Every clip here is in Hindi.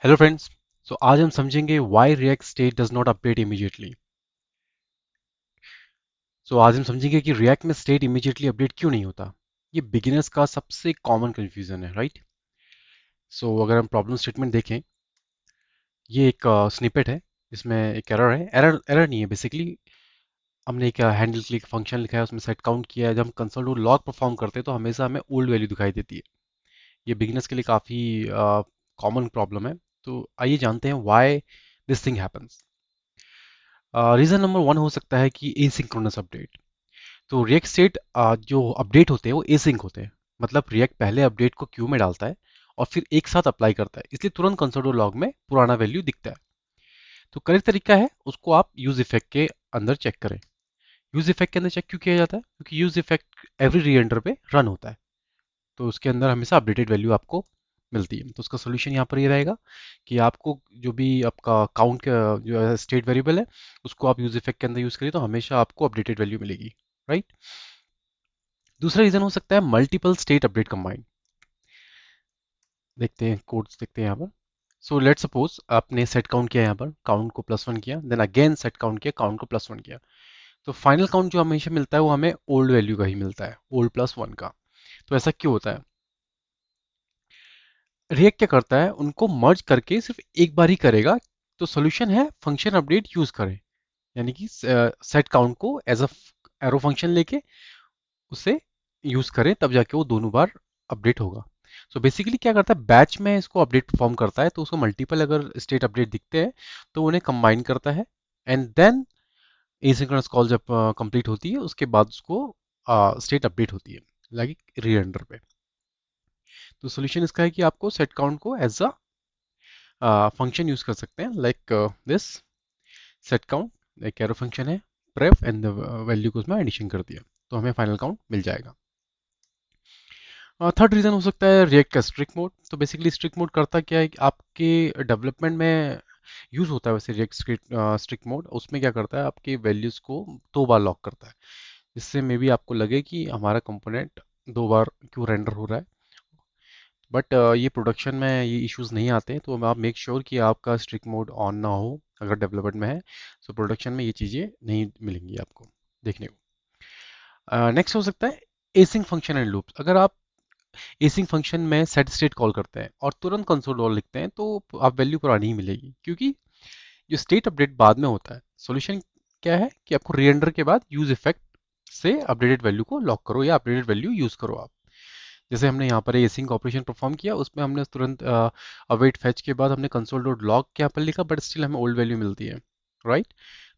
Hello friends. आज हम समझेंगे why react state does not update immediately. आज हम समझेंगे कि रिएक्ट में स्टेट इमीडिएटली अपडेट क्यों नहीं होता। ये बिगिनर्स का सबसे कॉमन कंफ्यूजन है, राइट। अगर हम प्रॉब्लम स्टेटमेंट देखें, ये एक स्निपेट है। इसमें एक एरर है, एरर एरर नहीं है बेसिकली। हमने एक हैंडल क्लिक फंक्शन लिखा है, उसमें सेट काउंट किया है। जब हम कंसोल डॉट लॉग परफॉर्म करते हैं तो हमेशा हमें ओल्ड वैल्यू दिखाई देती है। ये बिगिनर्स के लिए काफ़ी कॉमन प्रॉब्लम है। तो आइए जानते हैं why this thing happens. Reason number one हो सकता है कि एसिंक्रोनस अपडेट। तो रिएक्ट स्टेट जो अपडेट होते हैं वो एसिंक होते हैं। मतलब रिएक्ट पहले अपडेट को क्यू में डालता है और फिर एक साथ अप्लाई करता है, इसलिए तुरंत कंसोल लॉग में पुराना वैल्यू दिखता है। तो करेक्ट तरीका है उसको आप यूज इफेक्ट के अंदर चेक करें। यूज इफेक्ट के अंदर चेक क्यों किया जाता है? क्योंकि यूज इफेक्ट एवरी री एंटर पे रन होता है, तो उसके अंदर हमेशा अपडेटेड वैल्यू आपको मिलती है। तो उसका सोल्यूशन यहाँ पर ये रहेगा कि आपको जो भी आपका काउंट का जो स्टेट वेरिएबल है उसको आप यूज इफेक्ट के अंदर यूज करिए, तो हमेशा आपको अपडेटेड वैल्यू मिलेगी, राइट। दूसरा रीजन हो सकता है मल्टीपल स्टेट अपडेट कंबाइंड। देखते हैं कोड्स, देखते हैं यहाँ पर। लेट सपोज आपने सेट काउंट किया, यहाँ पर काउंट को +1 किया, देन अगेन सेट काउंट किया, काउंट को +1 किया। तो फाइनल काउंट जो हमेशा मिलता है वो हमें ओल्ड वैल्यू का ही मिलता है, ओल्ड +1 का। तो ऐसा क्यों होता है? रिएक्ट क्या करता है, उनको मर्ज करके सिर्फ एक बार ही करेगा। तो सोल्यूशन है फंक्शन अपडेट यूज करें, यानी कि सेट काउंट को एज अ एरो फंक्शन लेके उसे यूज करें, तब जाके वो दोनों बार अपडेट होगा। बेसिकली क्या करता है, बैच में इसको अपडेट परफॉर्म करता है, तो उसको मल्टीपल अगर स्टेट अपडेट दिखते हैं तो उन्हें कंबाइन करता है। एंड देन एसिंक्रोनस कॉल जब कंप्लीट होती है उसके बाद उसको स्टेट अपडेट होती है, लाइक रीएंडर पे। तो सोल्यूशन इसका है कि आपको सेट काउंट को एज अ फंक्शन यूज कर सकते हैं, लाइक दिस सेट काउंट एक एरो फंक्शन है, प्रेफ एंड वैल्यू को उसमें एडिशन कर दिया, तो हमें फाइनल काउंट मिल जाएगा। थर्ड रीजन हो सकता है रिएक्ट का स्ट्रिक्ट मोड। तो बेसिकली स्ट्रिक्ट मोड करता क्या है कि आपके डेवलपमेंट में यूज होता है वैसे रिएक्ट स्ट्रिक्ट मोड। उसमें क्या करता है, आपके वैल्यूज को 2 बार लॉक करता है, जिससे मे बी आपको लगे कि हमारा कंपोनेंट 2 बार क्यों रेंडर हो रहा है। बट ये प्रोडक्शन में ये इश्यूज नहीं आते हैं, तो आप मेक श्योर कि आपका स्ट्रिक्ट मोड ऑन ना हो अगर डेवलपमेंट में है। प्रोडक्शन में ये चीज़ें नहीं मिलेंगी आपको देखने को। नेक्स्ट हो सकता है एसिंग फंक्शन एंड लूप्स। अगर आप एसिंग फंक्शन में सेट स्टेट कॉल करते हैं और तुरंत कंसोल लॉग लिखते हैं तो आप वैल्यू पुरानी ही मिलेगी, क्योंकि जो स्टेट अपडेट बाद में होता है। सॉल्यूशन क्या है कि आपको रीएंडर के बाद यूज इफेक्ट से अपडेटेड वैल्यू को लॉक करो या अपडेटेड वैल्यू यूज करो आप। जैसे हमने यहाँ पर एसिंग ऑपरेशन परफॉर्म किया, उसमें हमने तुरंत अवेट फेच के बाद हमने कंसोल डॉट लॉग के यहाँ पर लिखा, बट स्टिल हमें ओल्ड वैल्यू मिलती है, राइट।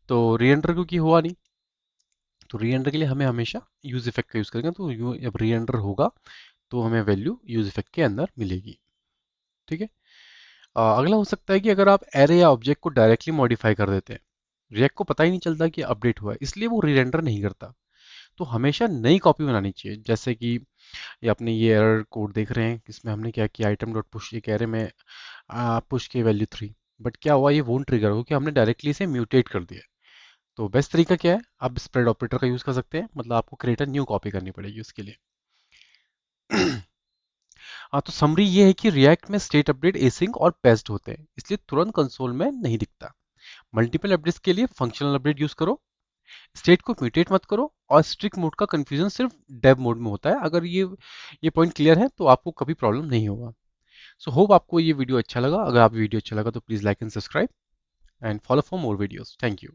तो रीएंडर क्योंकि हुआ नहीं, तो रीएंडर के लिए हमें हमेशा यूज इफेक्ट का यूज करेंगे। तो जब रीएंडर होगा तो हमें वैल्यू यूज इफेक्ट के अंदर मिलेगी, ठीक है। अगला हो सकता है कि अगर आप एरे या ऑब्जेक्ट को डायरेक्टली मॉडिफाई कर देते हैं, रिएक्ट को पता ही नहीं चलता कि अपडेट हुआ है, इसलिए वो रीरेंडर नहीं करता। तो हमेशा नई कॉपी बनानी चाहिए। जैसे कि ये अपने ये एरर कोड देख रहे हैं, इसमें हमने क्या किया, आइटम डॉट पुश एक एरे में पुश की वैल्यू 3, बट क्या हुआ, ये वोंट ट्रिगर हो कि हमने डायरेक्टली इसे म्यूटेट कर दिया। तो बेस्ट तरीका क्या है, आप स्प्रेड ऑपरेटर का यूज कर सकते हैं, मतलब आपको क्रिएट न्यू कॉपी करनी पड़ेगी उसके लिए। हाँ, तो समरी ये है कि रिएक्ट में स्टेट अपडेट एसिंक और पेस्ट होते हैं, इसलिए तुरंत कंसोल में नहीं दिखता। मल्टीपल अपडेट्स के लिए फंक्शनल अपडेट यूज करो, स्टेट को म्यूटेट मत करो, और स्ट्रिक्ट मोड का कंफ्यूजन सिर्फ डेव मोड में होता है। अगर ये पॉइंट क्लियर है तो आपको कभी प्रॉब्लम नहीं होगा। होप आपको ये वीडियो अच्छा लगा। अगर आप वीडियो अच्छा लगा तो please like and subscribe and follow for more videos. Thank you.